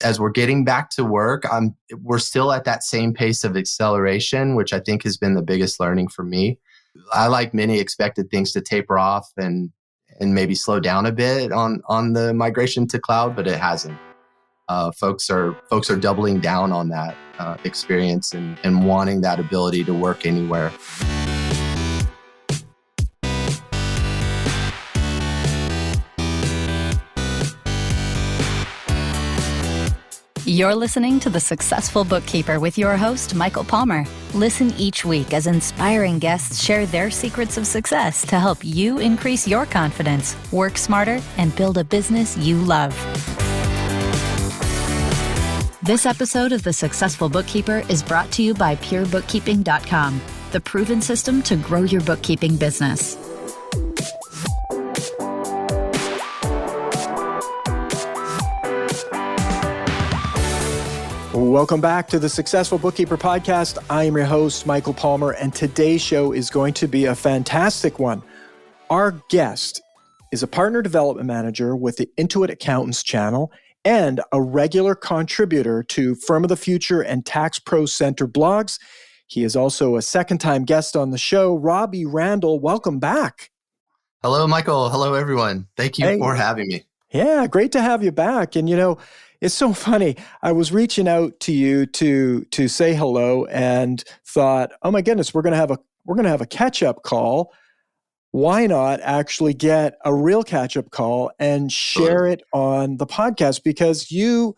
As we're getting back to work, we're still at that same pace of acceleration, which I think has been the biggest learning for me. I, like many, expected things to taper off and maybe slow down a bit on the migration to cloud, but it hasn't. Folks are doubling down on that experience and wanting that ability to work anywhere. You're listening to The Successful Bookkeeper with your host, Michael Palmer. Listen each week as inspiring guests share their secrets of success to help you increase your confidence, work smarter, and build a business you love. This episode of The Successful Bookkeeper is brought to you by PureBookkeeping.com, the proven system to grow your bookkeeping business. Welcome back to the Successful Bookkeeper Podcast. I am your host, Michael Palmer, and today's show is going to be a fantastic one. Our guest is a partner development manager with the Intuit Accountants channel and a regular contributor to Firm of the Future and Tax Pro Center blogs. He is also a second-time guest on the show. Robbie Randall, welcome back. Hello, Michael. Hello, everyone. Thank you for having me. Yeah, great to have you back. And it's so funny. I was reaching out to you to say hello and thought, oh my goodness, we're gonna have a catch-up call. Why not actually get a real catch-up call and share it on the podcast? Because you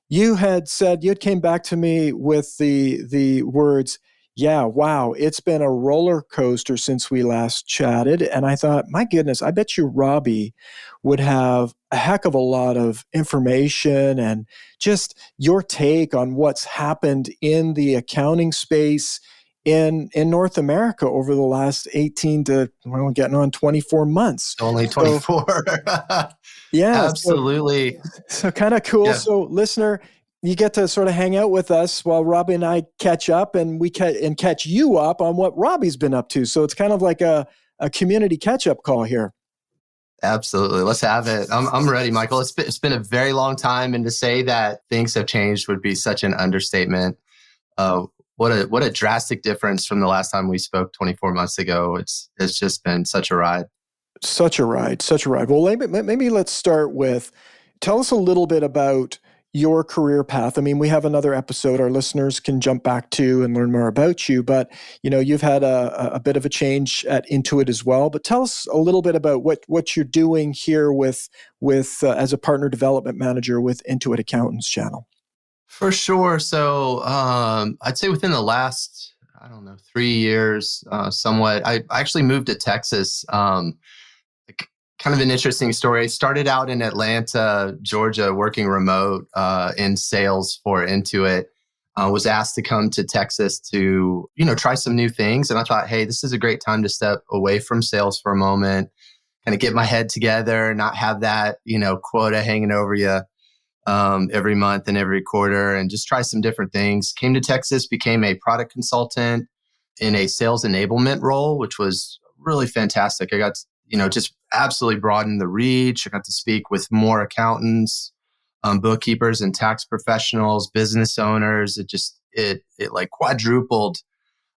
had said, you came back to me with the words, yeah, wow, it's been a roller coaster since we last chatted. And I thought, my goodness, I bet you Robbie would have a heck of a lot of information and just your take on what's happened in the accounting space in North America over the last 18 to, getting on 24 months. Only 24. Yeah. Absolutely. So kind of cool. Yeah. So listener, you get to sort of hang out with us while Robbie and I catch up, and we catch you up on what Robbie's been up to. So it's kind of like a community catch-up call here. Absolutely. Let's have it. I'm ready, Michael. It's been a very long time, and to say that things have changed would be such an understatement. What a drastic difference from the last time we spoke 24 months ago. It's just been such a ride. Such a ride. Well, maybe let's start with, tell us a little bit about your career path. I mean, we have another episode our listeners can jump back to and learn more about you, but you've had a bit of a change at Intuit as well. But tell us a little bit about what you're doing here with as a partner development manager with Intuit Accountants channel. For sure. So I'd say within the last, 3 years, somewhat, I actually moved to Texas. Kind of an interesting story. Started out in Atlanta, Georgia, working remote in sales for Intuit. Was asked to come to Texas to, try some new things. And I thought, hey, this is a great time to step away from sales for a moment, kind of get my head together, not have that, quota hanging over you every month and every quarter, and just try some different things. Came to Texas, became a product consultant in a sales enablement role, which was really fantastic. I got just absolutely broadened the reach. I got to speak with more accountants, bookkeepers and tax professionals, business owners. It like quadrupled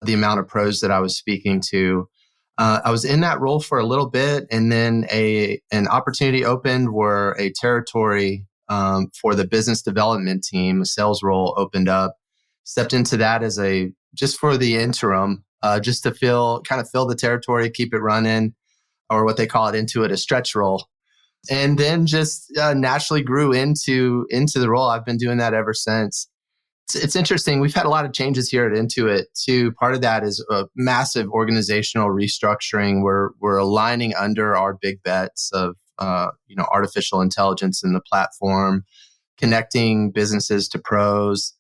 the amount of pros that I was speaking to. I was in that role for a little bit, and then an opportunity opened where a territory for the business development team, a sales role opened up. Stepped into that as just for the interim, just to fill the territory, keep it running, or what they call it Intuit, a stretch role. And then just naturally grew into the role. I've been doing that ever since. It's interesting. We've had a lot of changes here at Intuit too. Part of that is a massive organizational restructuring. We're aligning under our big bets of artificial intelligence in the platform, connecting businesses to pros,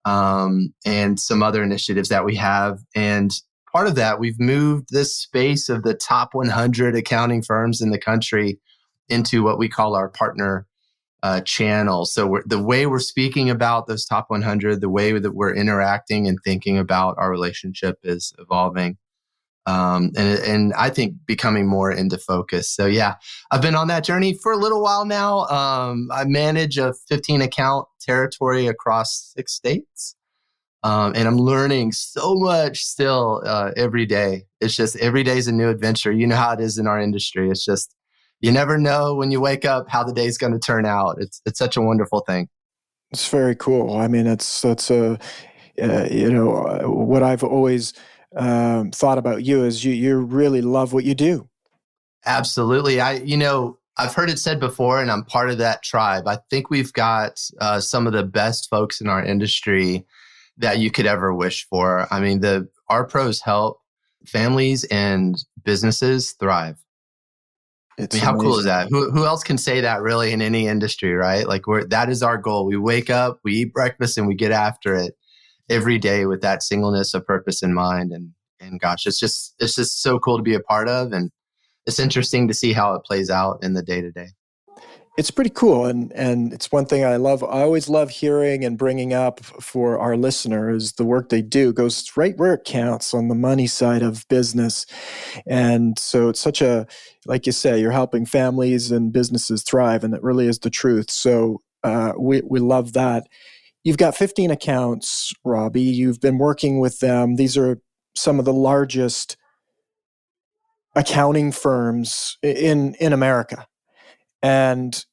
and some other initiatives that we have. And part of that, we've moved this space of the top 100 accounting firms in the country into what we call our partner channel. So the way we're speaking about those top 100, the way that we're interacting and thinking about our relationship is evolving. and I think becoming more into focus. So yeah, I've been on that journey for a little while now. I manage a 15 account territory across 6 states. And I'm learning so much still every day. It's just every day is a new adventure. You know how it is in our industry. It's just, you never know when you wake up how the day's going to turn out. It's such a wonderful thing. It's very cool. I mean, that's what I've always thought about you is you really love what you do. Absolutely. I've heard it said before, and I'm part of that tribe. I think we've got some of the best folks in our industry that you could ever wish for. I mean, our pros help families and businesses thrive. It's how amazing. cool is that? Who else can say that really in any industry, right? Like that is our goal. We wake up, we eat breakfast, and we get after it every day with that singleness of purpose in mind. And gosh, it's just so cool to be a part of, and it's interesting to see how it plays out in the day to day. It's pretty cool. And it's one thing I love. I always love hearing and bringing up for our listeners. The work they do goes right where it counts on the money side of business. And so it's such like you say, you're helping families and businesses thrive. And it really is the truth. So we love that. You've got 15 accounts, Robbie. You've been working with them. These are some of the largest accounting firms in America. And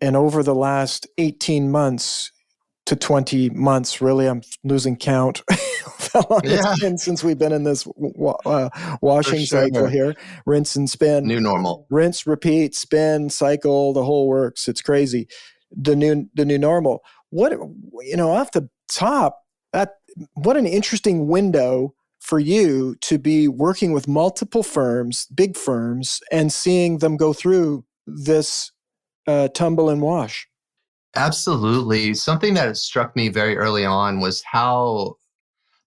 over the last 18 months to 20 months, really, I'm losing count. How long it's been since we've been in this washing cycle here. Rinse and spin. New normal. Rinse, repeat, spin, cycle, the whole works. It's crazy. The new normal. What, off the top, what an interesting window for you to be working with multiple firms, big firms, and seeing them go through this tumble and wash. Absolutely. Something that struck me very early on was how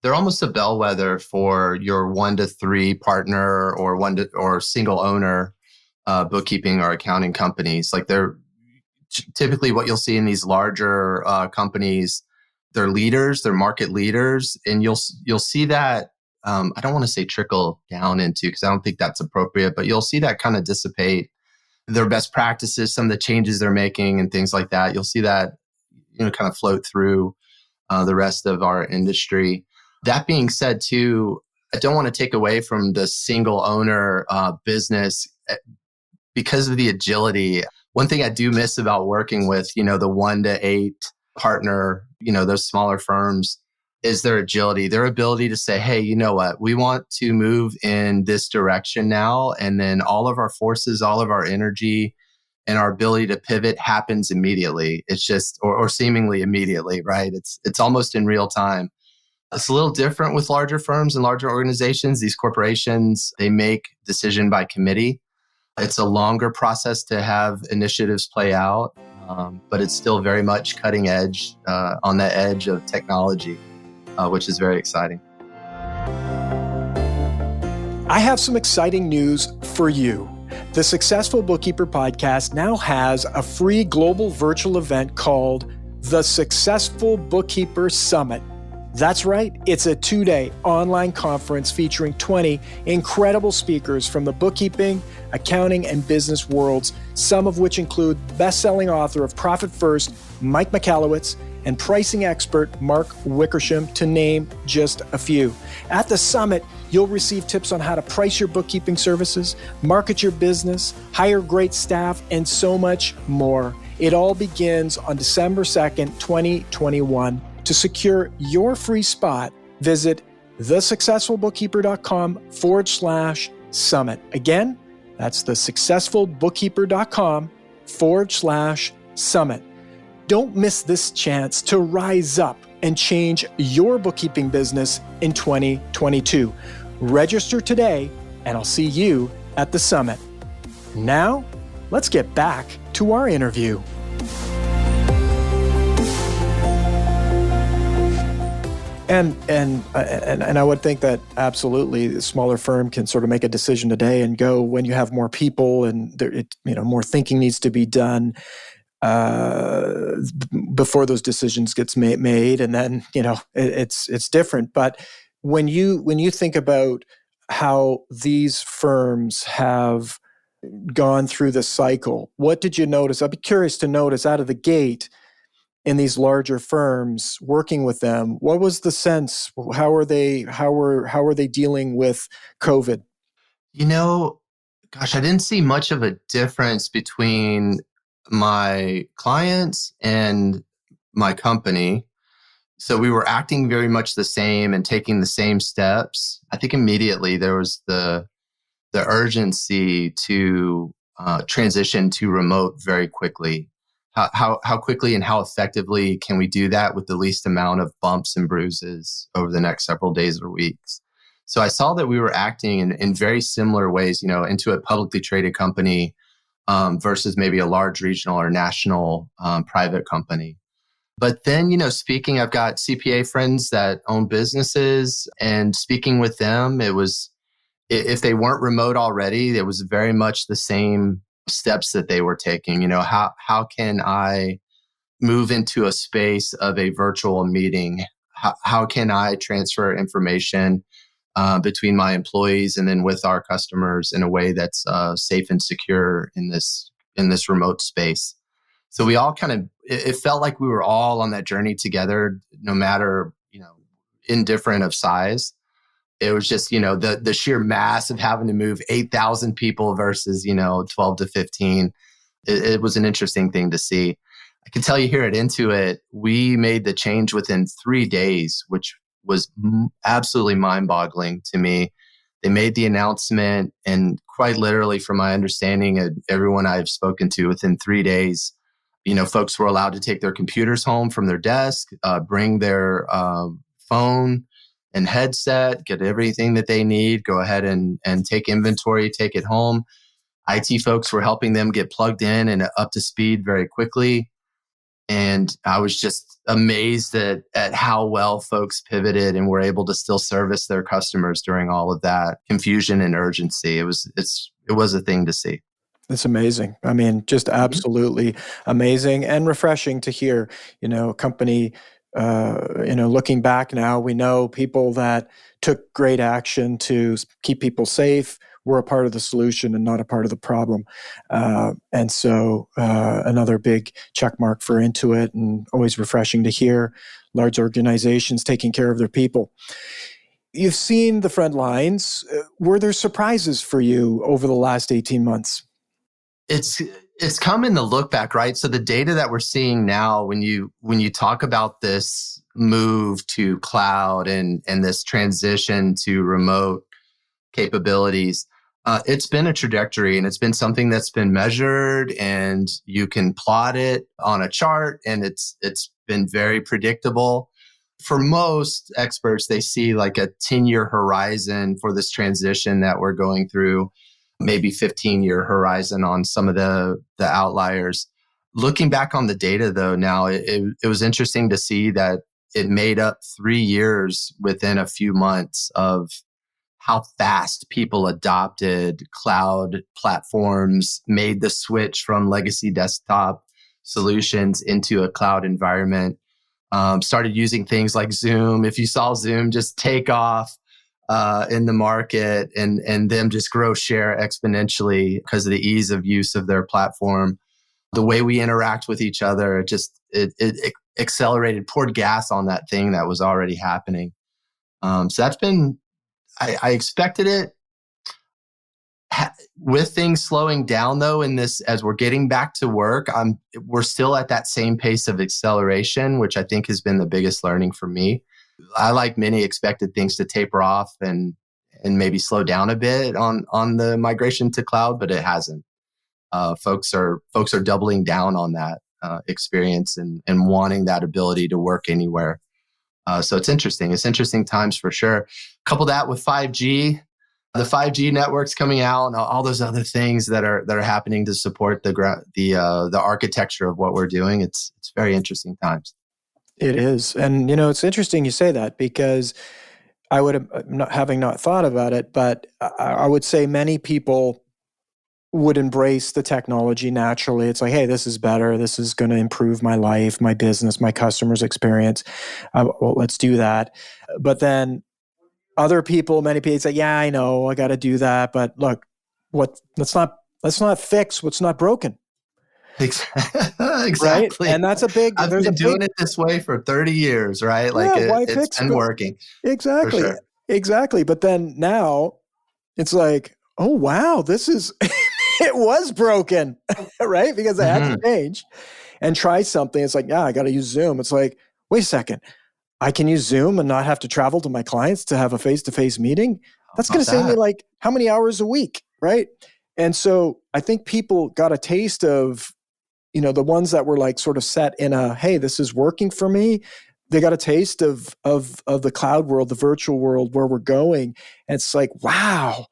they're almost a bellwether for your 1 to 3 partner or single owner bookkeeping or accounting companies. Like they're typically what you'll see in these larger companies. They're leaders, they're market leaders, and you'll see that. I don't want to say trickle down into, because I don't think that's appropriate, but you'll see that kind of dissipate. Their best practices, some of the changes they're making and things like that. You'll see that, kind of float through the rest of our industry. That being said, too, I don't want to take away from the single owner business because of the agility. One thing I do miss about working with, the 1 to 8 partner, those smaller firms, is their agility, their ability to say, hey, you know what, we want to move in this direction now. And then all of our forces, all of our energy and our ability to pivot happens immediately. It's just, or seemingly immediately, right? It's almost in real time. It's a little different with larger firms and larger organizations. These corporations, they make decision by committee. It's a longer process to have initiatives play out, but it's still very much cutting edge, on the edge of technology. Which is very exciting. I have some exciting news for you. The Successful Bookkeeper podcast now has a free global virtual event called the Successful Bookkeeper Summit. That's right, it's a 2-day online conference featuring 20 incredible speakers from the bookkeeping, accounting, and business worlds, some of which include best-selling author of Profit First, Mike Michalowicz, and pricing expert Mark Wickersham, to name just a few. At the summit, you'll receive tips on how to price your bookkeeping services, market your business, hire great staff, and so much more. It all begins on December 2nd, 2021. To secure your free spot, visit thesuccessfulbookkeeper.com/summit. Again, that's thesuccessfulbookkeeper.com/summit. Don't miss this chance to rise up and change your bookkeeping business in 2022. Register today, and I'll see you at the summit. Now, let's get back to our interview. And I would think that absolutely the smaller firm can sort of make a decision today and go when you have more people and more thinking needs to be done before those decisions gets made, and then it's different. But when you think about how these firms have gone through the cycle. What did you notice? I'd be curious to notice out of the gate in these larger firms, working with them. What was the sense? How are they dealing with COVID? Gosh, I didn't see much of a difference between my clients and my company. So we were acting very much the same and taking the same steps. I think immediately there was the urgency to transition to remote very quickly. How quickly and how effectively can we do that with the least amount of bumps and bruises over the next several days or weeks? So I saw that we were acting in very similar ways, into a publicly traded company versus maybe a large regional or national private company. But then, speaking, I've got CPA friends that own businesses, and speaking with them, it was, if they weren't remote already, it was very much the same steps that they were taking. How can I move into a space of a virtual meeting? How can I transfer information between my employees and then with our customers in a way that's safe and secure in this remote space? So we all it felt like we were all on that journey together, no matter, indifferent of size. It was just, the sheer mass of having to move 8,000 people versus, 12 to 15. It was an interesting thing to see. I can tell you here at Intuit, we made the change within 3 days, which was absolutely mind-boggling to me. They made the announcement, and quite literally, from my understanding, everyone I've spoken to, within 3 days, folks were allowed to take their computers home from their desk, bring their phone and headset, get everything that they need, go ahead and take inventory, take it home. IT folks were helping them get plugged in and up to speed very quickly. And I was just amazed at how well folks pivoted and were able to still service their customers during all of that confusion and urgency. It was a thing to see. It's amazing. I mean, just absolutely amazing and refreshing to hear, a company, looking back now, we know people that took great action to keep people safe were a part of the solution and not a part of the problem. And so another big check mark for Intuit, and always refreshing to hear large organizations taking care of their people. You've seen the front lines. Were there surprises for you over the last 18 months? It's come in the look back, right? So the data that we're seeing now, when you talk about this move to cloud and this transition to remote capabilities, it's been a trajectory, and it's been something that's been measured, and you can plot it on a chart, and it's been very predictable. For most experts, they see like a 10-year horizon for this transition that we're going through, maybe 15-year horizon on some of the outliers. Looking back on the data, though, now it was interesting to see that it made up 3 years within a few months of how fast people adopted cloud platforms, made the switch from legacy desktop solutions into a cloud environment, started using things like Zoom. If you saw Zoom just take off in the market and them just grow share exponentially because of the ease of use of their platform, the way we interact with each other, it accelerated, poured gas on that thing that was already happening. So that's been, I expected it. With things slowing down, though, in this, as we're getting back to work, we're still at that same pace of acceleration, which I think has been the biggest learning for me. I, like many, expected things to taper off and maybe slow down a bit on the migration to cloud, but it hasn't. Folks are doubling down on that experience and wanting that ability to work anywhere. So it's interesting. It's interesting times for sure. Couple that with 5G, the 5G networks coming out, and all those other things that are happening to support the architecture of what we're doing. It's very interesting times. It is. And, it's interesting you say that, because I would have, not thought about it, but I would say many people would embrace the technology naturally. It's like, hey, this is better. This is going to improve my life, my business, my customers' experience. Well, let's do that. But then other people, many people say, yeah, I know, I got to do that. But look, let's not fix what's not broken. Exactly. Right. And that's I've been doing it this way for 30 years, right? Like why it's fix? been working. Exactly. For sure. Exactly. But then now it's like, oh, wow, this is, it was broken, right? Because I had to change and try something. It's like, yeah, I got to use Zoom. It's like, wait a second. I can use Zoom and not have to travel to my clients to have a face-to-face meeting. That's going to save me like how many hours a week, right? And so I think people got a taste of, the ones that were like sort of set in a, hey, this is working for me. They got a taste of the cloud world, the virtual world where we're going. And it's like, wow,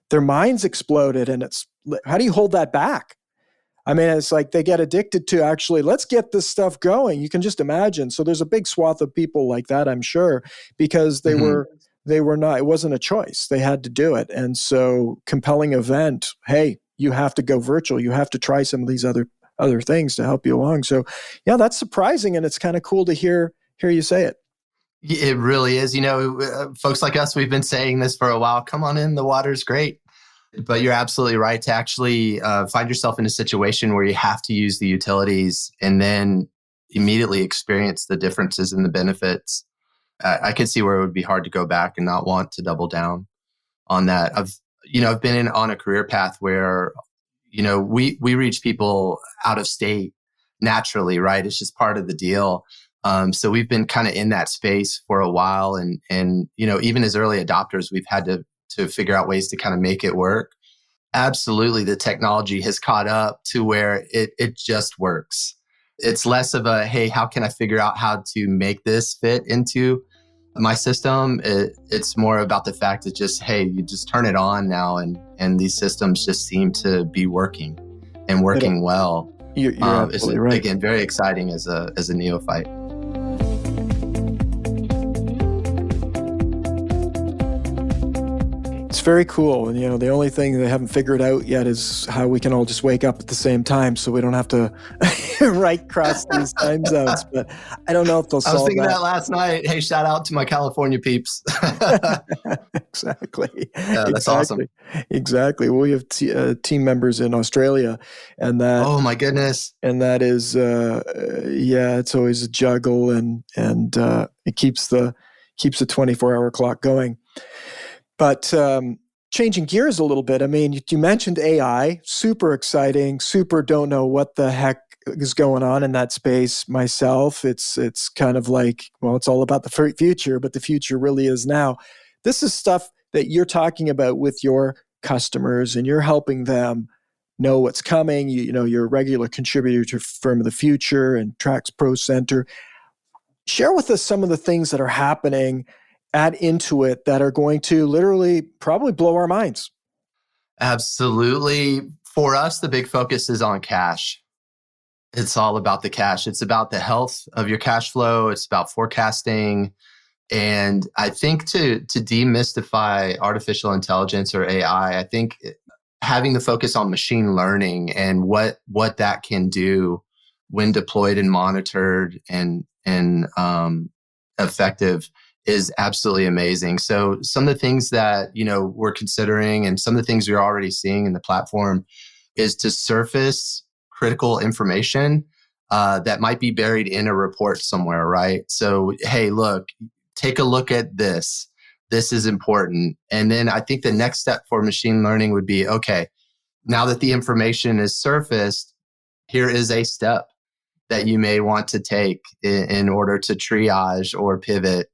their minds exploded. And it's, how do you hold that back? I mean, it's like they get addicted to actually, let's get this stuff going. You can just imagine. So there's a big swath of people like that, I'm sure, because they were not, it wasn't a choice. They had to do it. And so compelling event, hey, you have to go virtual. You have to try some of these other things to help you along. So yeah, that's surprising. And it's kind of cool to hear you say it. It really is. Folks like us, we've been saying this for a while. Come on in, the water's great. But you're absolutely right to actually find yourself in a situation where you have to use the utilities and then immediately experience the differences and the benefits. I could see where it would be hard to go back and not want to double down on that. I've been on a career path where, we reach people out of state naturally, right? It's just part of the deal. So we've been kind of in that space for a while. And even as early adopters, we've had to figure out ways to kind of make it work. Absolutely. The technology has caught up to where it just works. It's less of a, hey, how can I figure out how to make this fit into my system? It's more about the fact that just, hey, you just turn it on now and these systems just seem to be working and working well. You're absolutely right. Again, very exciting as a neophyte. It's very cool. And, the only thing they haven't figured out yet is how we can all just wake up at the same time so we don't have to cross these time zones. But I don't know if they'll solve that. I was thinking that last night. Hey, shout out to my California peeps. Exactly. Yeah, that's awesome. Exactly. Well, we have team members in Australia and that. Oh my goodness. And that is, it's always a juggle and it keeps the 24-hour clock going. But changing gears a little bit, I mean, you mentioned AI, super exciting, super don't know what the heck is going on in that space myself. It's kind of like, well, it's all about the future, but the future really is now. This is stuff that you're talking about with your customers and you're helping them know what's coming. You're a regular contributor to Firm of the Future and Tracks Pro Center. Share with us some of the things that are happening at Intuit that are going to literally probably blow our minds. Absolutely. For us, the big focus is on cash. It's all about the cash. It's about the health of your cash flow. It's about forecasting. And I think to demystify artificial intelligence or AI, I think having the focus on machine learning and what that can do when deployed and monitored and effective is absolutely amazing. So some of the things that, we're considering and some of the things we're already seeing in the platform is to surface critical information that might be buried in a report somewhere, right? So, hey, look, take a look at this. This is important. And then I think the next step for machine learning would be, okay, now that the information is surfaced, here is a step that you may want to take in order to triage or pivot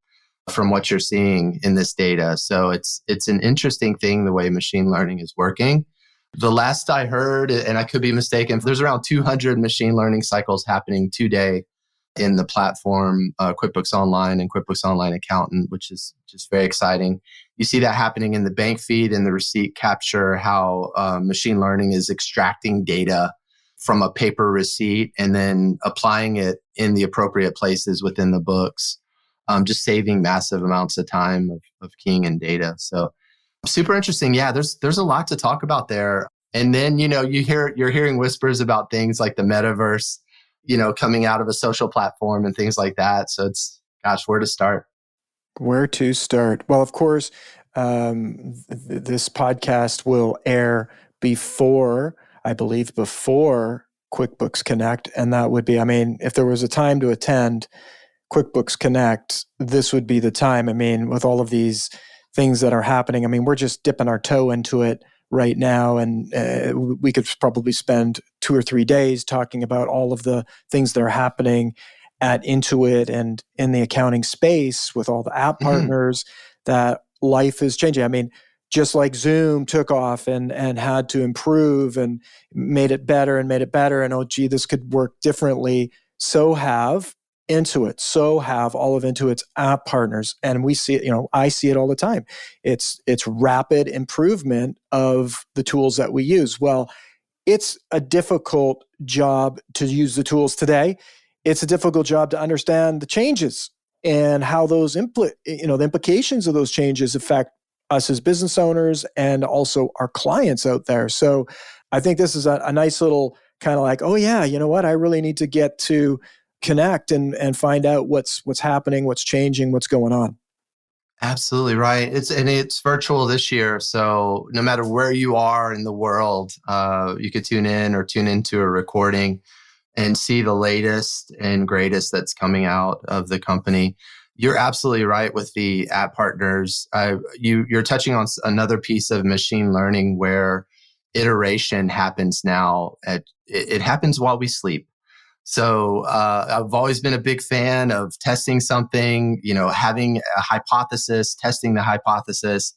from what you're seeing in this data. So it's an interesting thing, the way machine learning is working. The last I heard, and I could be mistaken, there's around 200 machine learning cycles happening today in the platform, QuickBooks Online and QuickBooks Online Accountant, which is just very exciting. You see that happening in the bank feed and the receipt capture, how machine learning is extracting data from a paper receipt and then applying it in the appropriate places within the books. Just saving massive amounts of time of keying in data. So super interesting. Yeah, there's a lot to talk about there. And then, you're hearing whispers about things like the metaverse, coming out of a social platform and things like that. So it's, gosh, where to start? Where to start? Well, of course, this podcast will air before QuickBooks Connect. And that would be, if there was a time to attend QuickBooks Connect, this would be the time. With all of these things that are happening, we're just dipping our toe into it right now. And we could probably spend 2 or 3 days talking about all of the things that are happening at Intuit and in the accounting space with all the app partners, that life is changing. Just like Zoom took off and had to improve and made it better. And oh, gee, this could work differently. So have Intuit. So have all of Intuit's app partners. And we see it, I see it all the time. It's rapid improvement of the tools that we use. Well, it's a difficult job to use the tools today. It's a difficult job to understand the changes and how those the implications of those changes affect us as business owners and also our clients out there. So I think this is a nice little kind of like, oh yeah, you know what? I really need to get to Connect and find out what's happening, what's changing, what's going on. Absolutely right. It's virtual this year, so no matter where you are in the world, you could tune in or tune into a recording and see the latest and greatest that's coming out of the company. You're absolutely right with the app partners. You're touching on another piece of machine learning where iteration happens now. It happens while we sleep. So I've always been a big fan of testing something, having a hypothesis, testing the hypothesis,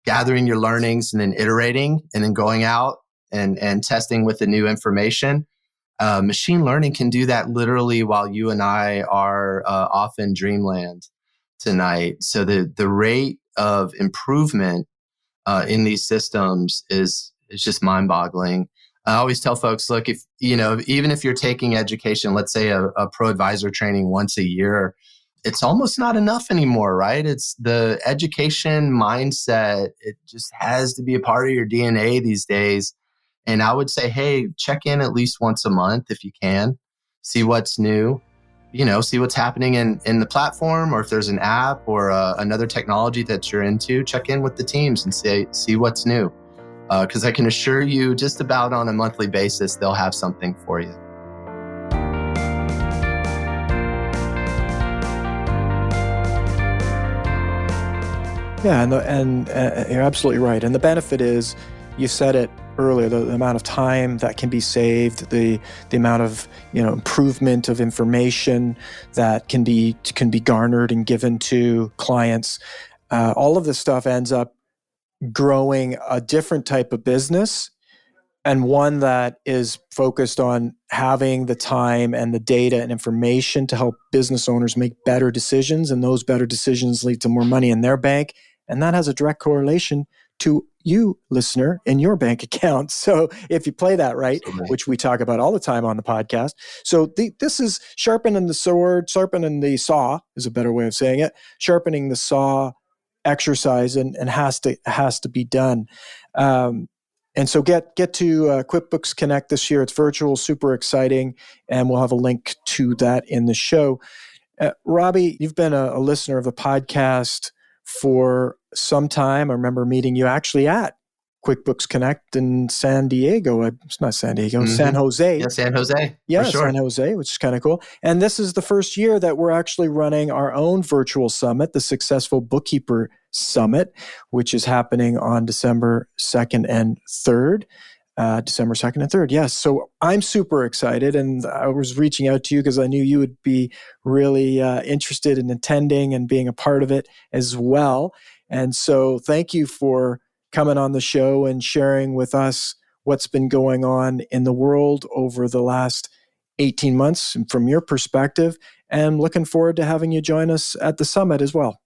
gathering your learnings, and then iterating, and then going out and testing with the new information. Machine learning can do that literally while you and I are off in dreamland tonight. So the rate of improvement in these systems is just mind-boggling. I always tell folks, look, if even if you're taking education, let's say a pro advisor training once a year, it's almost not enough anymore, right? It's the education mindset. It just has to be a part of your DNA these days. And I would say, hey, check in at least once a month if you can, see what's new, see what's happening in the platform, or if there's an app or another technology that you're into, check in with the teams and see what's new. Because I can assure you, just about on a monthly basis, they'll have something for you. Yeah, and you're absolutely right. And the benefit is, you said it earlier, the amount of time that can be saved, the amount of improvement of information that can be garnered and given to clients. All of this stuff ends up growing a different type of business, and one that is focused on having the time and the data and information to help business owners make better decisions, and those better decisions lead to more money in their bank, and that has a direct correlation to you, listener, in your bank account. So if you play that right, which we talk about all the time on the podcast, so this is sharpening the saw is a better way of saying it, sharpening the saw exercise, and has to be done. And so get to QuickBooks Connect this year. It's virtual, super exciting, and we'll have a link to that in the show. Robbie, you've been a listener of the podcast for some time. I remember meeting you actually at QuickBooks Connect in San Diego. It's not San Diego, San Jose. Yeah, San Jose. Yeah, for sure. San Jose, which is kind of cool. And this is the first year that we're actually running our own virtual summit, the Successful Bookkeeper Summit, which is happening on December 2nd and 3rd. December 2nd and 3rd, yes. So I'm super excited, and I was reaching out to you because I knew you would be really interested in attending and being a part of it as well. And so thank you for coming on the show and sharing with us what's been going on in the world over the last 18 months and from your perspective, and looking forward to having you join us at the summit as well.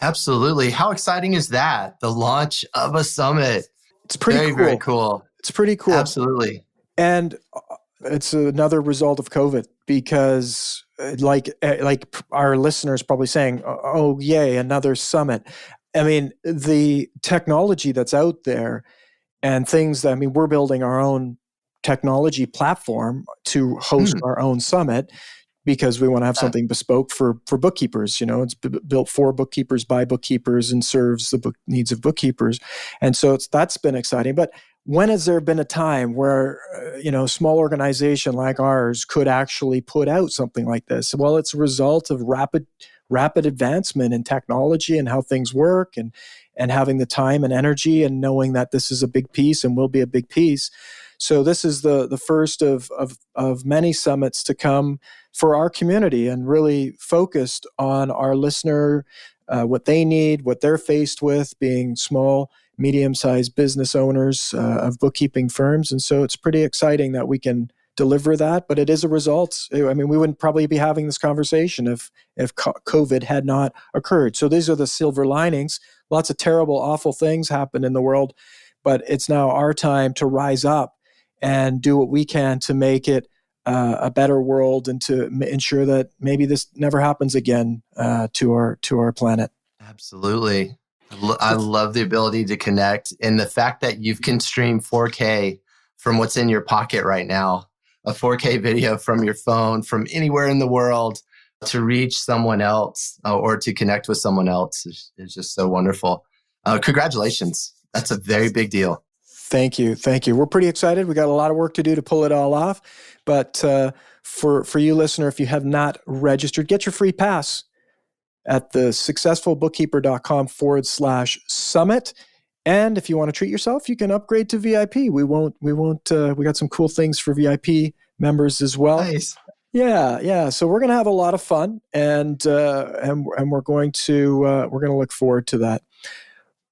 Absolutely. How exciting is that? The launch of a summit. It's pretty cool. Very cool. It's pretty cool. Absolutely. And it's another result of COVID, because like our listeners probably saying, oh, yay, another summit. The technology that's out there and things that, we're building our own technology platform to host our own summit, because we want to have something bespoke for bookkeepers. It's built for bookkeepers by bookkeepers and serves the needs of bookkeepers. And so that's been exciting. But when has there been a time where, a small organization like ours could actually put out something like this? Well, it's a result of rapid advancement in technology and how things work, and having the time and energy and knowing that this is a big piece and will be a big piece. So this is the first of many summits to come for our community, and really focused on our listener, what they need, what they're faced with, being small, medium-sized business owners of bookkeeping firms. And so it's pretty exciting that we can deliver that, but it is a result. I mean, we wouldn't probably be having this conversation if COVID had not occurred. So these are the silver linings. Lots of terrible, awful things happen in the world, but it's now our time to rise up and do what we can to make it a better world, and to ensure that maybe this never happens again to our planet. Absolutely. I love the ability to connect, and the fact that you can stream 4K from what's in your pocket right now, a 4K video from your phone, from anywhere in the world, to reach someone else or to connect with someone else is just so wonderful. Congratulations. That's a very big deal. Thank you. We're pretty excited. We got a lot of work to do to pull it all off. But for you, listener, if you have not registered, get your free pass at the successfulbookkeeper.com/summit. And if you want to treat yourself, you can upgrade to VIP. We got some cool things for VIP members as well. Nice. Yeah. So we're going to have a lot of fun, and we're going to look forward to that.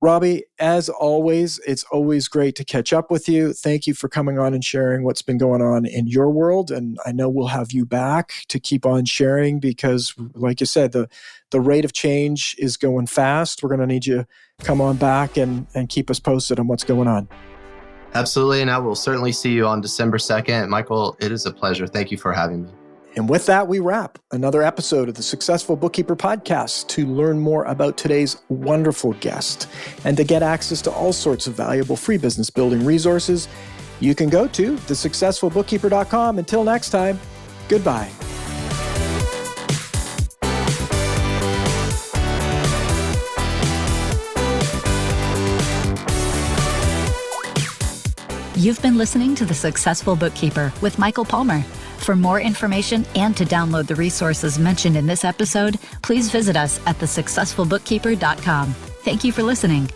Robbie, as always, it's always great to catch up with you. Thank you for coming on and sharing what's been going on in your world. And I know we'll have you back to keep on sharing, because, like you said, the rate of change is going fast. We're going to need you to come on back and keep us posted on what's going on. Absolutely. And I will certainly see you on December 2nd. Michael, it is a pleasure. Thank you for having me. And with that, we wrap another episode of the Successful Bookkeeper Podcast. To learn more about today's wonderful guest and to get access to all sorts of valuable free business building resources, you can go to thesuccessfulbookkeeper.com. Until next time, goodbye. You've been listening to The Successful Bookkeeper with Michael Palmer. For more information and to download the resources mentioned in this episode, please visit us at thesuccessfulbookkeeper.com. Thank you for listening.